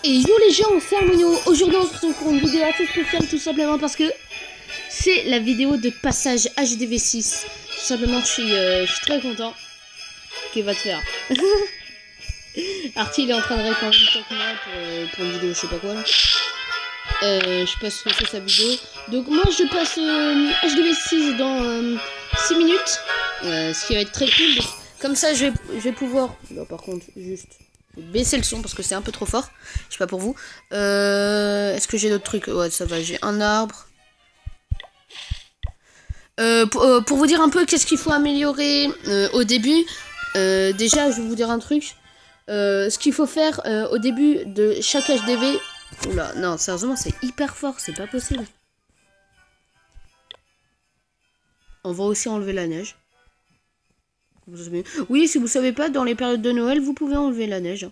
Et yo les gens, c'est Harmonio. Aujourd'hui on se retrouve pour une vidéo assez spéciale tout simplement parce que c'est la vidéo de passage HDV6. Tout simplement je suis très content qu'il va te faire. Artie il est en train de répondre pour une vidéo je sais pas quoi là. Je passe sur sa vidéo. Donc moi je passe HDV6 dans 6 minutes. Ce qui va être très cool. Donc, comme ça je vais pouvoir... Non, par contre juste... baisser le son parce que c'est un peu trop fort. Je sais pas pour vous. Est-ce que j'ai d'autres trucs? Ouais, ça va. J'ai un arbre. Pour vous dire un peu qu'est-ce qu'il faut améliorer au début. Déjà, je vais vous dire un truc. Ce qu'il faut faire au début de chaque HDV. Oula, non, sérieusement, c'est hyper fort. C'est pas possible. On va aussi enlever la neige. Oui, si vous savez pas, dans les périodes de Noël, vous pouvez enlever la neige.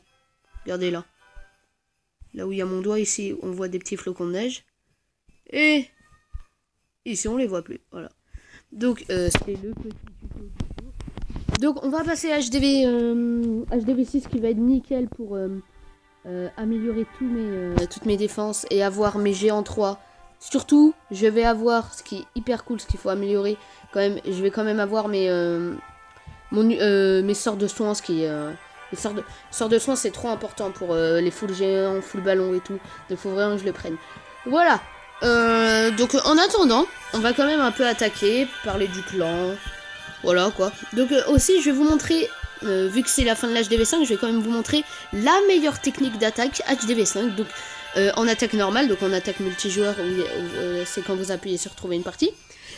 Regardez là. Là où il y a mon doigt, ici, on voit des petits flocons de neige. Et ici, on les voit plus. Voilà. Donc, c'est le petit tuto. Donc, on va passer à HDV6 qui va être nickel pour améliorer toutes mes défenses et avoir mes géants 3. Surtout, je vais avoir, ce qui est hyper cool, ce qu'il faut améliorer, quand même, je vais quand même avoir mes sorts de soins, les sorts de soins c'est trop important pour les full géants, full ballon et tout. Donc faut vraiment que je le prenne. Voilà. Donc en attendant, on va quand même un peu attaquer, parler du clan. Voilà quoi. Donc aussi je vais vous montrer, vu que c'est la fin de l'HDV5, je vais quand même vous montrer la meilleure technique d'attaque HDV5. Donc en attaque normale, donc en attaque multijoueur, c'est quand vous appuyez sur trouver une partie.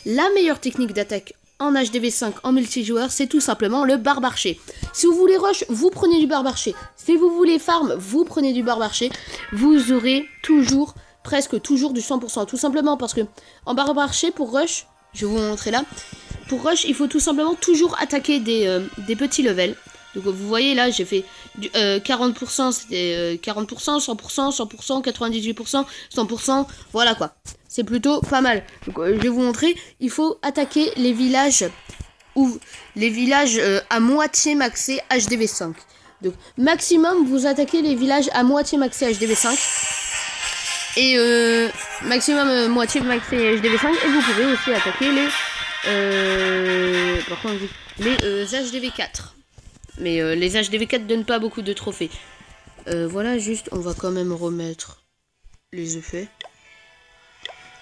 La meilleure technique d'attaque en HDV5 en multijoueur, c'est tout simplement le barbe-archer. Si vous voulez rush, vous prenez du barbe-archer. Si vous voulez farm, vous prenez du barbe-archer. Vous aurez toujours, presque toujours du 100%. Tout simplement parce que en barbe-archer, pour rush, je vais vous montrer là. Pour rush, il faut tout simplement toujours attaquer des petits levels. Donc vous voyez là, j'ai fait du 40%, c'était 40%, 100%, 100%, 98%, 100%, voilà quoi. C'est plutôt pas mal. Donc, je vais vous montrer, il faut attaquer les villages à moitié maxé HDV5. Donc maximum, vous attaquez les villages à moitié maxé HDV5. Et maximum moitié maxé HDV5. Et vous pouvez aussi attaquer les HDV4. Mais les HDV4 donnent pas beaucoup de trophées. Voilà, juste, on va quand même remettre les effets.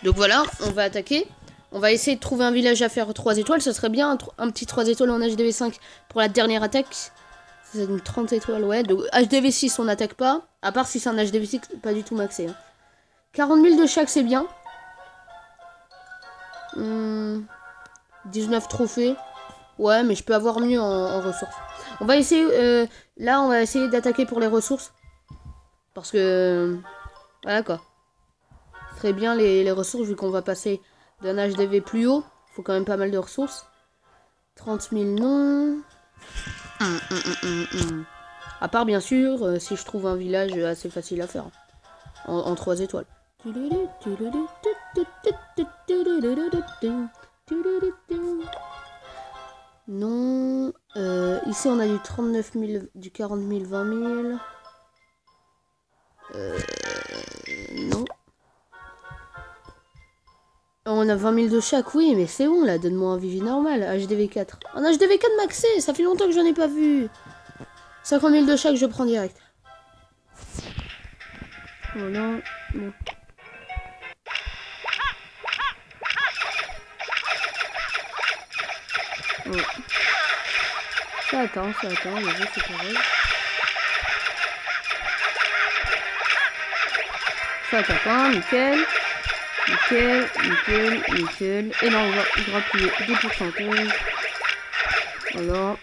Donc voilà, on va attaquer. On va essayer de trouver un village à faire 3 étoiles. Ça serait bien un petit 3 étoiles en HDV5 pour la dernière attaque. C'est une 30 étoiles, ouais. Donc HDV6, on n'attaque pas. À part si c'est un HDV6 pas du tout maxé. Hein. 40 000 de chaque, c'est bien. 19 trophées. Ouais, mais je peux avoir mieux en ressources. On va essayer, là, on va essayer d'attaquer pour les ressources. Parce que, voilà quoi. Ce serait bien les ressources, vu qu'on va passer d'un HDV plus haut. Il faut quand même pas mal de ressources. 30 000, non. À part, bien sûr, si je trouve un village assez facile à faire. En 3 étoiles. Non. Ici, on a du 39 000, du 40 000, 20 000. Non. On a 20 000 de chaque, oui, mais c'est bon, là. Donne-moi un Vivi normal. HDV4. Un HDV4 maxé, ça fait longtemps que j'en ai pas vu. 50 000 de chaque, je prends direct. Voilà. Bon. Ouais. Ça attend, les jeux c'est pareil. Ça attend pas, nickel. Nickel. Et là on va grappiller des pourcentages. Voilà.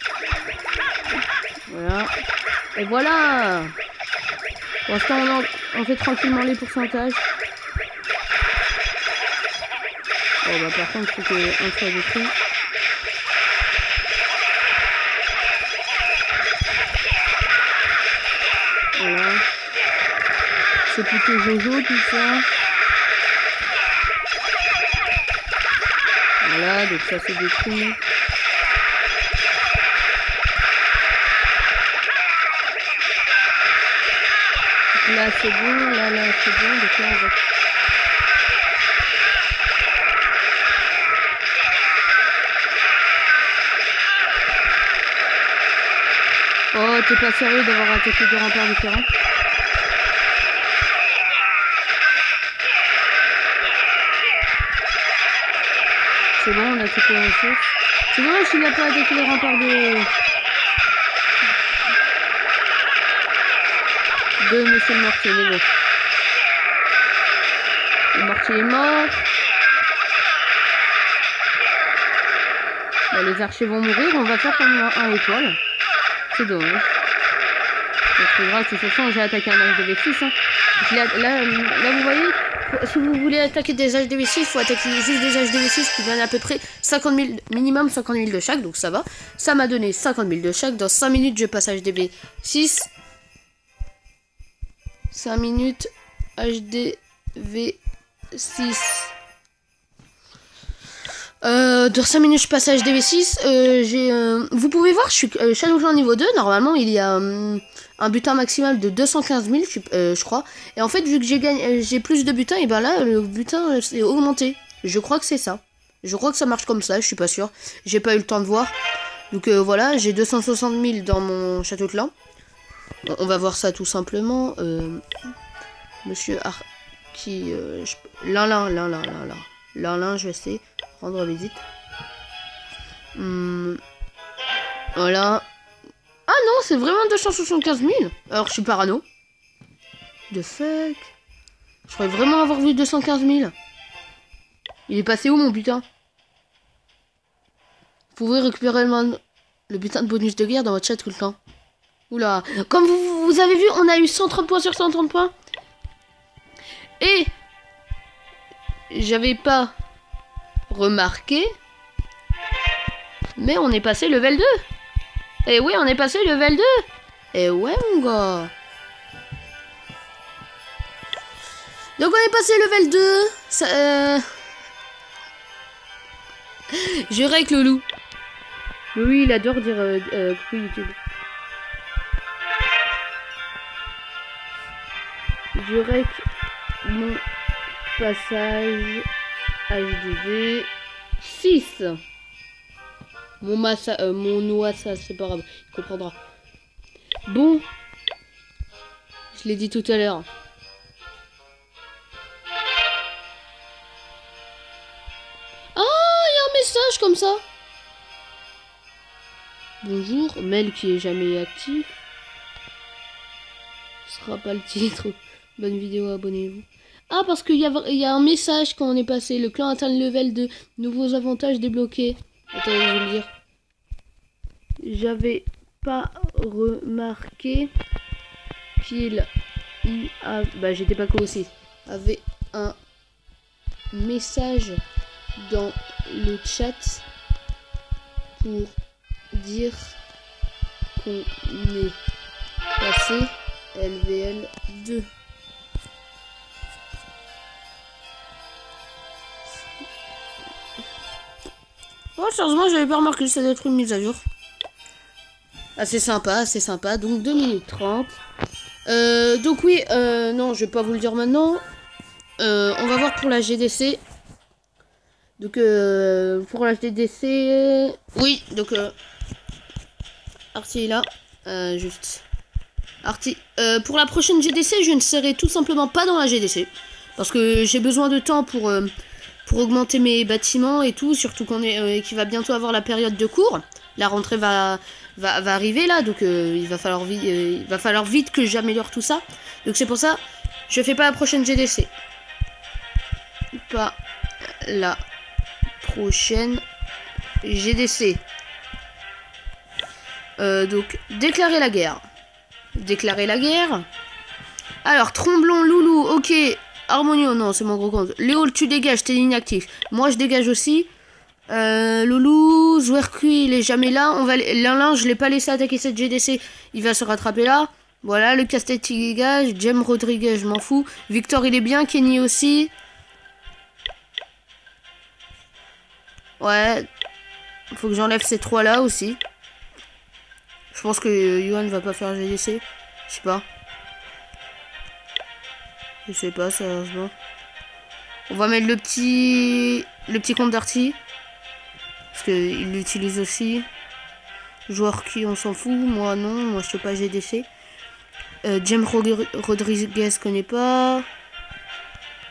Et voilà. Pour l'instant on fait tranquillement les pourcentages. Bon bah par contre il faut qu'on soit des trucs. Voilà. C'est plutôt Jojo tout ça. Voilà, donc ça c'est détruit. là c'est bon, là c'est bon, donc là on va... Oh, t'es pas sérieux d'avoir attaqué deux remparts différents? C'est bon, on a attaqué les ressources. C'est dommage qu'il n'a pas attaqué les remparts de Monsieur le Mortier, mais bon. Le Mortier est mort. Bah, les archers vont mourir, on va faire comme un étoile. C'est dommage. C'est très grave, de toute façon j'ai attaqué un HDV6. Hein. Là vous voyez, si vous voulez attaquer des HDV6, il faut attaquer juste des HDV6 qui donnent à peu près 50 000, minimum 50 000 de chaque, donc ça va. Ça m'a donné 50 000 de chaque. Dans 5 minutes je passe HDV6. 5 minutes HDV6. Dans 5 minutes je passe à HDV6. Vous pouvez voir, je suis Shadowclan niveau 2. Normalement il y a un butin maximal de 215 000 je crois. Et en fait vu que j'ai plus de butins, et ben là le butin s'est augmenté. Je crois que c'est ça. Je crois que ça marche comme ça, je suis pas sûr. J'ai pas eu le temps de voir. Donc voilà, j'ai 260 000 dans mon château clan. On va voir ça tout simplement. Monsieur qui Lin, je vais essayer rendre visite. Voilà. Ah non, c'est vraiment 275 000. Alors je suis parano. The fuck. Je croyais vraiment avoir vu 215 000. Il est passé où mon butin? Vous pouvez récupérer le butin de bonus de guerre dans votre chat tout le temps. Oula. Comme vous avez vu, on a eu 130 points sur 130 points. Et j'avais pas remarqué, mais on est passé level 2. Et oui, on est passé level 2. Et ouais mon gars. Donc on est passé level 2. Ça, je règle le loup. Oui, il adore dire coucou YouTube. Je règle mon passage HDV 6. Mon Noassa, c'est pas grave, il comprendra. Bon, je l'ai dit tout à l'heure. Ah, il y a un message comme ça. Bonjour, mail qui est jamais actif. Ce sera pas le titre. Bonne vidéo, abonnez-vous. Ah, parce qu'il y a un message quand on est passé. Le clan atteint le level de nouveaux avantages débloqués. Attends, je vais le dire. J'avais pas remarqué qu'il y a... Bah, j'étais pas co aussi. Avait un message dans le chat pour dire qu'on est passé LVL 2. Oh, sérieusement, j'avais pas remarqué, ça doit être une mise à jour. Assez sympa, donc 2 minutes 30. Donc oui, non, je vais pas vous le dire maintenant. On va voir pour la GDC. Donc pour la GDC... Oui, donc... Artie est là. Juste... Artie. Pour la prochaine GDC, je ne serai tout simplement pas dans la GDC. Parce que j'ai besoin de temps pour augmenter mes bâtiments et tout, surtout qu'il va bientôt avoir la période de cours. La rentrée va arriver là, donc il va falloir vite que j'améliore tout ça. Donc c'est pour ça, je fais pas la prochaine GDC. Pas la prochaine GDC. Donc déclarer la guerre. Déclarer la guerre. Alors Tromblon, Loulou, ok. Harmonio, non, c'est mon gros compte. Léo, tu dégages, t'es inactif. Moi, je dégage aussi. Loulou, Zwerqui, il est jamais là. L'un, je l'ai pas laissé attaquer cette GDC. Il va se rattraper là. Voilà, le Casse-Tête, il dégage. Jem Rodriguez, je m'en fous. Victor, il est bien. Kenny aussi. Ouais. Faut que j'enlève ces trois-là aussi. Je pense que Yohan va pas faire GDC. Je sais pas. Je sais pas, sérieusement. On va mettre le petit compte d'Arty. Parce qu'il l'utilise aussi. Joueur qui, on s'en fout. Moi, non. Moi, je sais pas GDC. James Rodriguez, connais pas.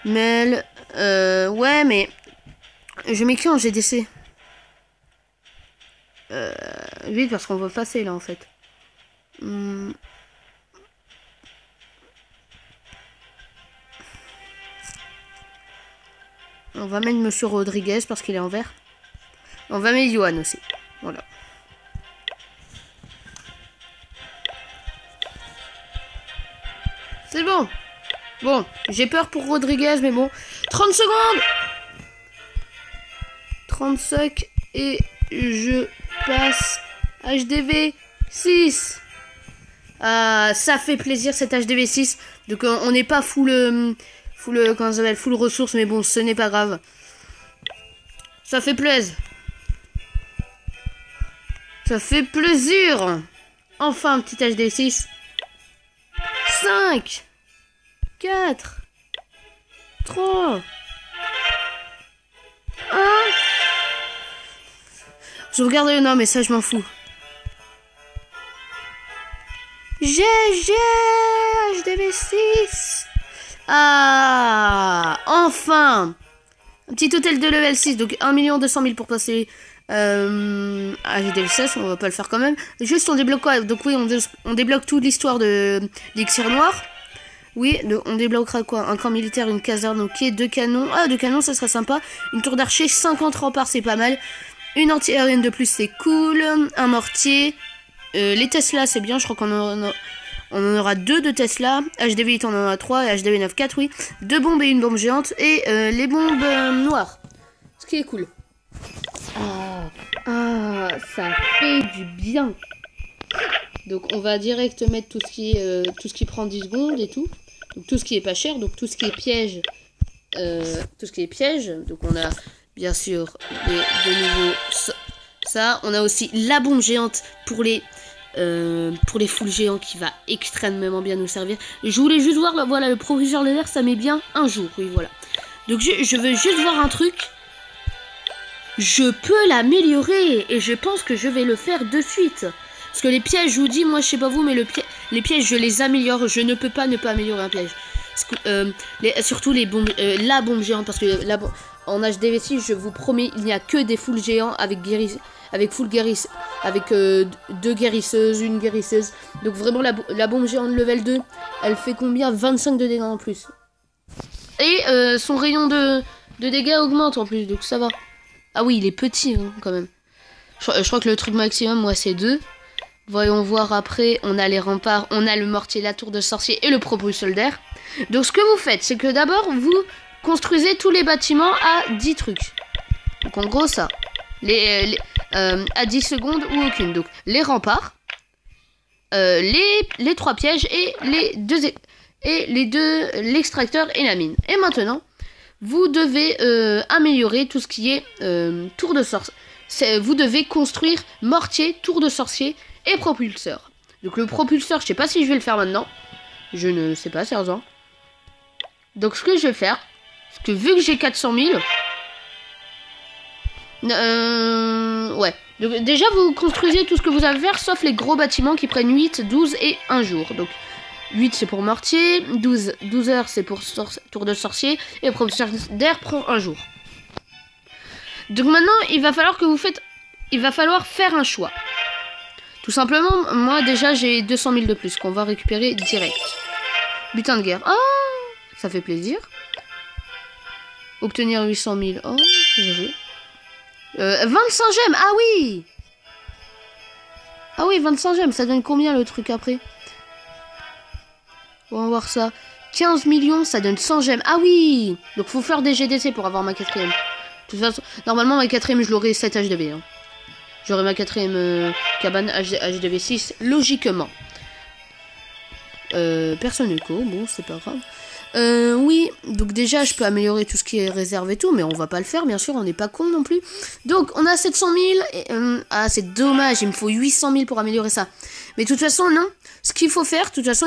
Mel. Ouais, mais... Je mets qui en GDC? Vite, parce qu'on va passer, là, en fait. On va mettre Monsieur Rodriguez, parce qu'il est en vert. On va mettre Johan aussi. Voilà. C'est bon. Bon, j'ai peur pour Rodriguez, mais bon. 30 secondes. 35 et je passe HDV 6. Ça fait plaisir cet HDV 6. Donc on n'est pas full comment ça s'appelle, full ressources, mais bon, ce n'est pas grave. Ça fait plaisir. Ça fait plaisir. Enfin, un petit HDV 6. 5 4 3 1. Je regarde le nom, mais ça, je m'en fous. GG HDV6. Ah, enfin. Un petit hôtel de level 6, donc 1 200 000 pour passer à HDV16, on va pas le faire quand même. Juste on débloque quoi? Donc oui, on débloque toute l'histoire de l'Elixir Noir. Oui, on débloquera quoi? Un camp militaire, une caserne, ok, 2 canons. Ah, 2 canons, ça serait sympa. Une tour d'archer, 50 remparts, c'est pas mal. Une anti-aérienne de plus, c'est cool. Un mortier. Les Tesla, c'est bien, je crois qu'on en aura 2 de Tesla. HDV8, on en aura 3. Et HDV9, 4, oui. 2 bombes et une bombe géante. Et les bombes noires. Ce qui est cool. Ça fait du bien. Donc on va direct mettre tout ce qui prend 10 secondes et tout. Donc tout ce qui est pas cher, donc tout ce qui est piège. Donc on a bien sûr de nouveau ça. On a aussi la bombe géante pour les foules géants qui va extrêmement bien nous servir. Je voulais juste voir, là, voilà, le propulseur laser, ça met bien un jour, oui, voilà. Donc je veux juste voir un truc. Je peux l'améliorer et je pense que je vais le faire de suite. Parce que les pièges, je vous dis, moi je sais pas vous, mais les pièges, je les améliore. Je ne peux pas ne pas améliorer un piège. Parce que, surtout les bombes, la bombe géante, parce que en HDV6, je vous promets, il n'y a que des foules géants avec full guérisse, avec 2 guérisseuses, une guérisseuse. Donc vraiment la bombe géante level 2, elle fait combien? 25 de dégâts en plus. Et son rayon de dégâts augmente en plus, donc ça va. Ah oui, il est petit hein, quand même. Je crois que le truc maximum, moi, c'est 2. Voyons voir après. On a les remparts, on a le mortier, la tour de sorcier et le propulseur d'air. Donc ce que vous faites, c'est que d'abord, vous construisez tous les bâtiments à 10 trucs. Donc en gros, ça. À 10 secondes ou aucune. Donc les remparts, les 3 pièges et l'extracteur et la mine. Et maintenant, vous devez améliorer tout ce qui est tour de sorcier. Vous devez construire mortier, tour de sorcier et propulseur. Donc le propulseur, je sais pas si je vais le faire maintenant. Je ne sais pas, sérieusement. Donc ce que je vais faire, c'est que vu que j'ai 400 000... ouais. Donc, déjà, vous construisez tout ce que vous avez à faire, sauf les gros bâtiments qui prennent 8, 12 et 1 jour. Donc 8 c'est pour mortier, 12 heures c'est pour tour de sorcier, et le propulseur d'air prend 1 jour. Donc maintenant, il va falloir faire un choix. Tout simplement, moi déjà j'ai 200 000 de plus qu'on va récupérer direct. Butin de guerre. Oh, ça fait plaisir. Obtenir 800 000. Oh, GG. 25 gemmes. Ah oui. Ah oui, 25 gemmes. Ça donne combien le truc après? On va voir ça. 15 millions, ça donne 100 gemmes. Ah oui. Donc faut faire des GDC pour avoir ma 4ème. De toute façon, normalement ma 4ème je l'aurai 7 HDV. Hein. J'aurai ma 4ème cabane HDV 6 logiquement. Personne écho, bon c'est pas grave. Oui, donc déjà je peux améliorer tout ce qui est réserve et tout, mais on va pas le faire bien sûr, on n'est pas con non plus. Donc on a 700 000, et, ah c'est dommage, il me faut 800 000 pour améliorer ça. Mais de toute façon non, ce qu'il faut faire, de toute façon